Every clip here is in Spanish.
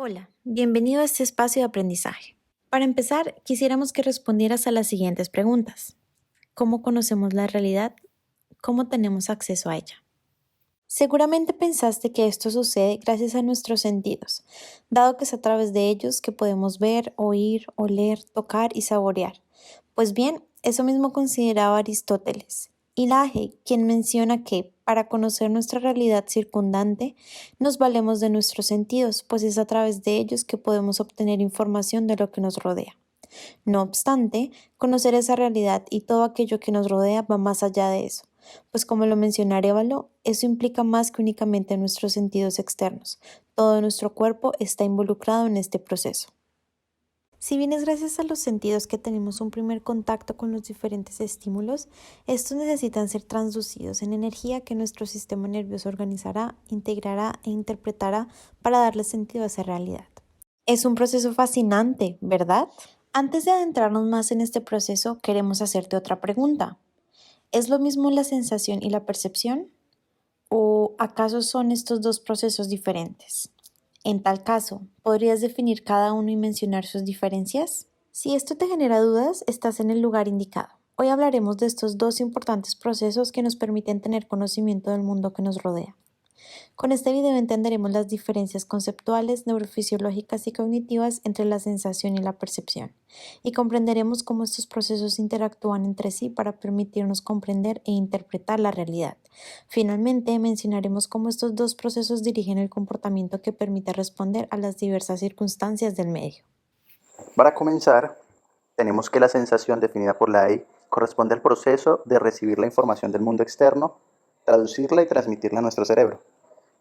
Hola, bienvenido a este espacio de aprendizaje. Para empezar, quisiéramos que respondieras a las siguientes preguntas. ¿Cómo conocemos la realidad? ¿Cómo tenemos acceso a ella? Seguramente pensaste que esto sucede gracias a nuestros sentidos, dado que es a través de ellos que podemos ver, oír, oler, tocar y saborear. Pues bien, eso mismo consideraba Aristóteles y Laje, quien menciona que, para conocer nuestra realidad circundante, nos valemos de nuestros sentidos, pues es a través de ellos que podemos obtener información de lo que nos rodea. No obstante, conocer esa realidad y todo aquello que nos rodea va más allá de eso, pues como lo menciona Arévalo, eso implica más que únicamente nuestros sentidos externos. Todo nuestro cuerpo está involucrado en este proceso. Si bien es gracias a los sentidos que tenemos un primer contacto con los diferentes estímulos, estos necesitan ser transducidos en energía que nuestro sistema nervioso organizará, integrará e interpretará para darle sentido a esa realidad. Es un proceso fascinante, ¿verdad? Antes de adentrarnos más en este proceso, queremos hacerte otra pregunta. ¿Es lo mismo la sensación y la percepción? ¿O acaso son estos dos procesos diferentes? En tal caso, ¿podrías definir cada uno y mencionar sus diferencias? Si esto te genera dudas, estás en el lugar indicado. Hoy hablaremos de estos dos importantes procesos que nos permiten tener conocimiento del mundo que nos rodea. Con este video entenderemos las diferencias conceptuales, neurofisiológicas y cognitivas entre la sensación y la percepción, y comprenderemos cómo estos procesos interactúan entre sí para permitirnos comprender e interpretar la realidad. Finalmente, mencionaremos cómo estos dos procesos dirigen el comportamiento que permite responder a las diversas circunstancias del medio. Para comenzar, tenemos que la sensación definida por la AI corresponde al proceso de recibir la información del mundo externo, traducirla y transmitirla a nuestro cerebro,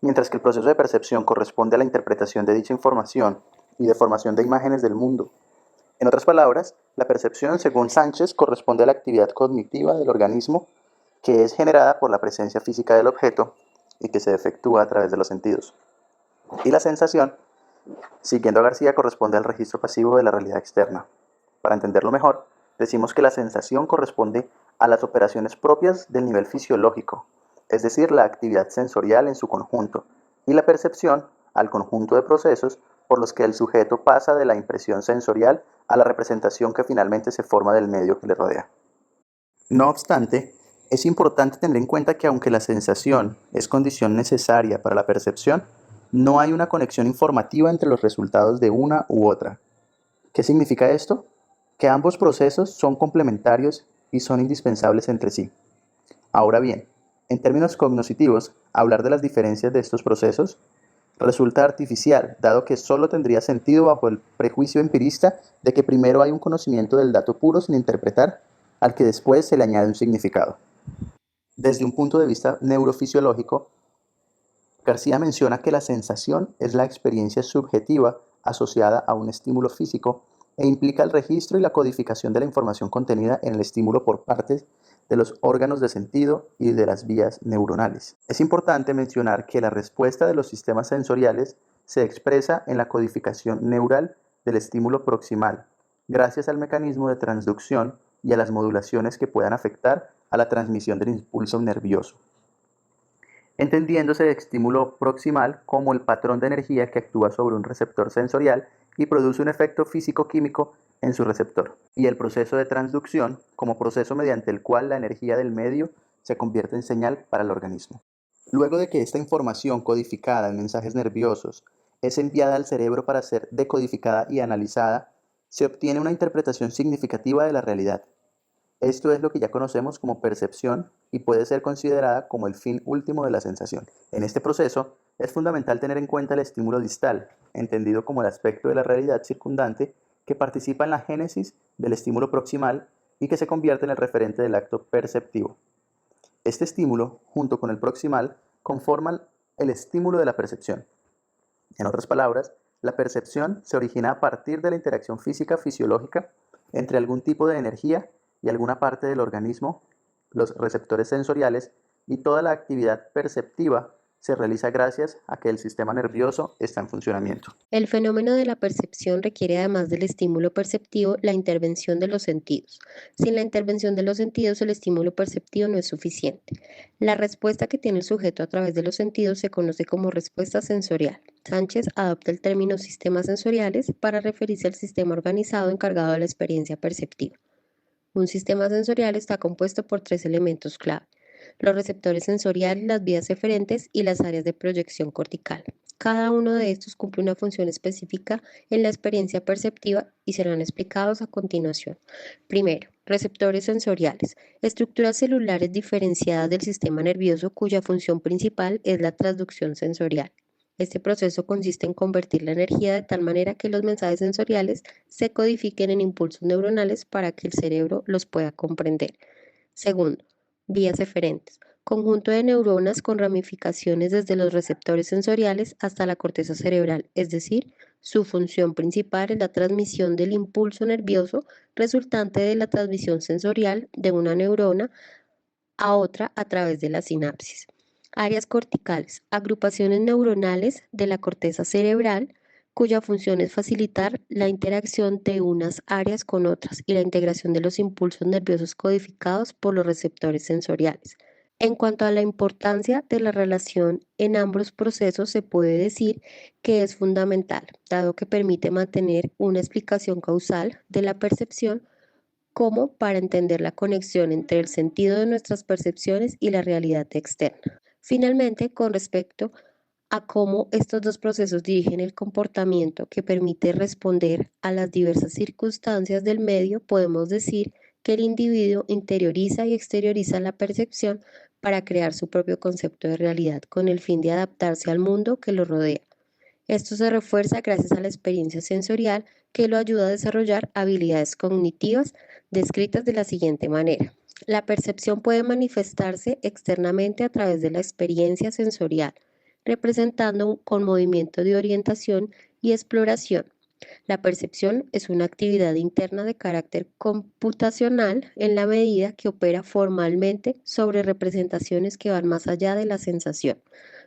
mientras que el proceso de percepción corresponde a la interpretación de dicha información y de formación de imágenes del mundo. En otras palabras, la percepción, según Sánchez, corresponde a la actividad cognitiva del organismo que es generada por la presencia física del objeto y que se efectúa a través de los sentidos. Y la sensación, siguiendo a García, corresponde al registro pasivo de la realidad externa. Para entenderlo mejor, decimos que la sensación corresponde a las operaciones propias del nivel fisiológico, es decir, la actividad sensorial en su conjunto, y la percepción al conjunto de procesos por los que el sujeto pasa de la impresión sensorial a la representación que finalmente se forma del medio que le rodea. No obstante, es importante tener en cuenta que aunque la sensación es condición necesaria para la percepción, no hay una conexión informativa entre los resultados de una u otra. ¿Qué significa esto? Que ambos procesos son complementarios y son indispensables entre sí. Ahora bien, en términos cognitivos, hablar de las diferencias de estos procesos resulta artificial, dado que solo tendría sentido bajo el prejuicio empirista de que primero hay un conocimiento del dato puro sin interpretar, al que después se le añade un significado. Desde un punto de vista neurofisiológico, García menciona que la sensación es la experiencia subjetiva asociada a un estímulo físico e implica el registro y la codificación de la información contenida en el estímulo por parte de los órganos de sentido y de las vías neuronales. Es importante mencionar que la respuesta de los sistemas sensoriales se expresa en la codificación neural del estímulo proximal, gracias al mecanismo de transducción y a las modulaciones que puedan afectar a la transmisión del impulso nervioso, entendiéndose de estímulo proximal como el patrón de energía que actúa sobre un receptor sensorial y produce un efecto físico-químico en su receptor, y el proceso de transducción como proceso mediante el cual la energía del medio se convierte en señal para el organismo. Luego de que esta información codificada en mensajes nerviosos es enviada al cerebro para ser decodificada y analizada, se obtiene una interpretación significativa de la realidad. Esto es lo que ya conocemos como percepción y puede ser considerada como el fin último de la sensación. En este proceso es fundamental tener en cuenta el estímulo distal, entendido como el aspecto de la realidad circundante que participa en la génesis del estímulo proximal y que se convierte en el referente del acto perceptivo. Este estímulo, junto con el proximal, conforman el estímulo de la percepción. En otras palabras, la percepción se origina a partir de la interacción física fisiológica entre algún tipo de energía y alguna parte del organismo, los receptores sensoriales y toda la actividad perceptiva se realiza gracias a que el sistema nervioso está en funcionamiento. El fenómeno de la percepción requiere, además del estímulo perceptivo, la intervención de los sentidos. Sin la intervención de los sentidos, el estímulo perceptivo no es suficiente. La respuesta que tiene el sujeto a través de los sentidos se conoce como respuesta sensorial. Sánchez adopta el término sistemas sensoriales para referirse al sistema organizado encargado de la experiencia perceptiva. Un sistema sensorial está compuesto por 3 elementos clave: los receptores sensoriales, las vías eferentes y las áreas de proyección cortical. Cada uno de estos cumple una función específica en la experiencia perceptiva y serán explicados a continuación. Primero, receptores sensoriales, estructuras celulares diferenciadas del sistema nervioso cuya función principal es la transducción sensorial. Este proceso consiste en convertir la energía de tal manera que los mensajes sensoriales se codifiquen en impulsos neuronales para que el cerebro los pueda comprender. Segundo, vías eferentes, conjunto de neuronas con ramificaciones desde los receptores sensoriales hasta la corteza cerebral, es decir, su función principal es la transmisión del impulso nervioso resultante de la transmisión sensorial de una neurona a otra a través de la sinapsis. Áreas corticales, agrupaciones neuronales de la corteza cerebral cuya función es facilitar la interacción de unas áreas con otras y la integración de los impulsos nerviosos codificados por los receptores sensoriales. En cuanto a la importancia de la relación en ambos procesos, se puede decir que es fundamental, dado que permite mantener una explicación causal de la percepción como para entender la conexión entre el sentido de nuestras percepciones y la realidad externa. Finalmente, con respecto a cómo estos dos procesos dirigen el comportamiento que permite responder a las diversas circunstancias del medio, podemos decir que el individuo interioriza y exterioriza la percepción para crear su propio concepto de realidad con el fin de adaptarse al mundo que lo rodea. Esto se refuerza gracias a la experiencia sensorial que lo ayuda a desarrollar habilidades cognitivas descritas de la siguiente manera. La percepción puede manifestarse externamente a través de la experiencia sensorial, representando con movimiento de orientación y exploración. La percepción es una actividad interna de carácter computacional en la medida que opera formalmente sobre representaciones que van más allá de la sensación,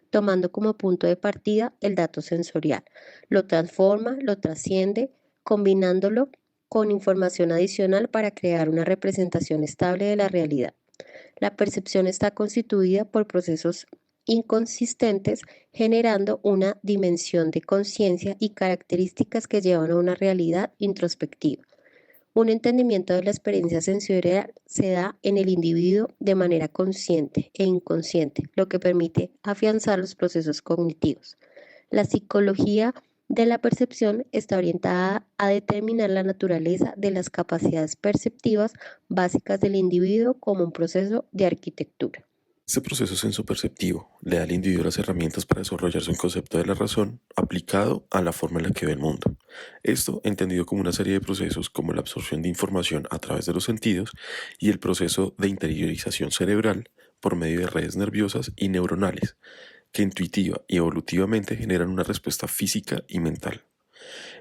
tomando como punto de partida el dato sensorial. Lo transforma, lo trasciende, combinándolo con información adicional para crear una representación estable de la realidad. La percepción está constituida por procesos inconsistentes, generando una dimensión de conciencia y características que llevan a una realidad introspectiva. Un entendimiento de la experiencia sensorial se da en el individuo de manera consciente e inconsciente, lo que permite afianzar los procesos cognitivos. La psicología de la percepción está orientada a determinar la naturaleza de las capacidades perceptivas básicas del individuo como un proceso de arquitectura. Este proceso sensoperceptivo le da al individuo las herramientas para desarrollarse un concepto de la razón aplicado a la forma en la que ve el mundo. Esto entendido como una serie de procesos como la absorción de información a través de los sentidos y el proceso de interiorización cerebral por medio de redes nerviosas y neuronales, que intuitiva y evolutivamente generan una respuesta física y mental.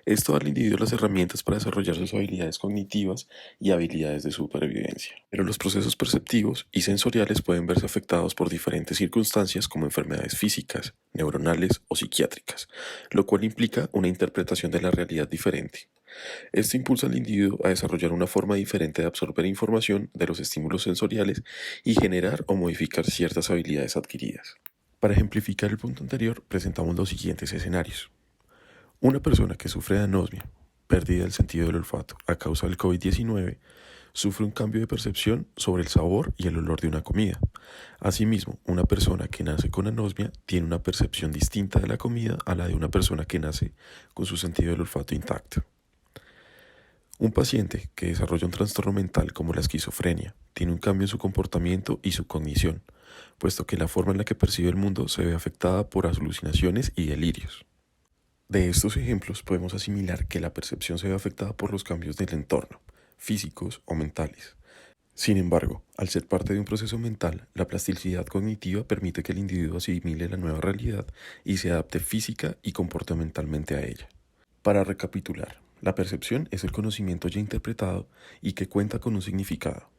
Esto da al individuo las herramientas para desarrollar sus habilidades cognitivas y habilidades de supervivencia. Pero los procesos perceptivos y sensoriales pueden verse afectados por diferentes circunstancias como enfermedades físicas, neuronales o psiquiátricas, lo cual implica una interpretación de la realidad diferente. Esto impulsa al individuo a desarrollar una forma diferente de absorber información de los estímulos sensoriales y generar o modificar ciertas habilidades adquiridas. Para ejemplificar el punto anterior, presentamos los siguientes escenarios. Una persona que sufre de anosmia, pérdida del sentido del olfato a causa del COVID-19, sufre un cambio de percepción sobre el sabor y el olor de una comida. Asimismo, una persona que nace con anosmia tiene una percepción distinta de la comida a la de una persona que nace con su sentido del olfato intacto. Un paciente que desarrolla un trastorno mental como la esquizofrenia tiene un cambio en su comportamiento y su cognición, puesto que la forma en la que percibe el mundo se ve afectada por alucinaciones y delirios. De estos ejemplos podemos asimilar que la percepción se ve afectada por los cambios del entorno, físicos o mentales. Sin embargo, al ser parte de un proceso mental, la plasticidad cognitiva permite que el individuo asimile la nueva realidad y se adapte física y comportamentalmente a ella. Para recapitular, la percepción es el conocimiento ya interpretado y que cuenta con un significado,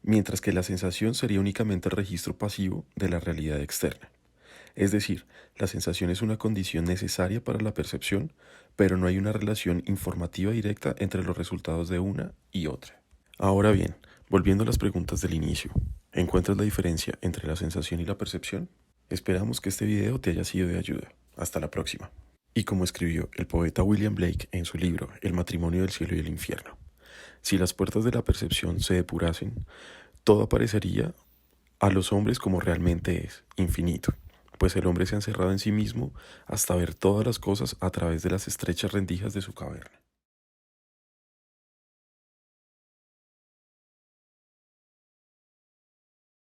mientras que la sensación sería únicamente el registro pasivo de la realidad externa. Es decir, la sensación es una condición necesaria para la percepción, pero no hay una relación informativa directa entre los resultados de una y otra. Ahora bien, volviendo a las preguntas del inicio, ¿encuentras la diferencia entre la sensación y la percepción? Esperamos que este video te haya sido de ayuda. Hasta la próxima. Y como escribió el poeta William Blake en su libro El matrimonio del cielo y el infierno, si las puertas de la percepción se depurasen, todo aparecería a los hombres como realmente es, infinito, pues el hombre se ha encerrado en sí mismo hasta ver todas las cosas a través de las estrechas rendijas de su caverna.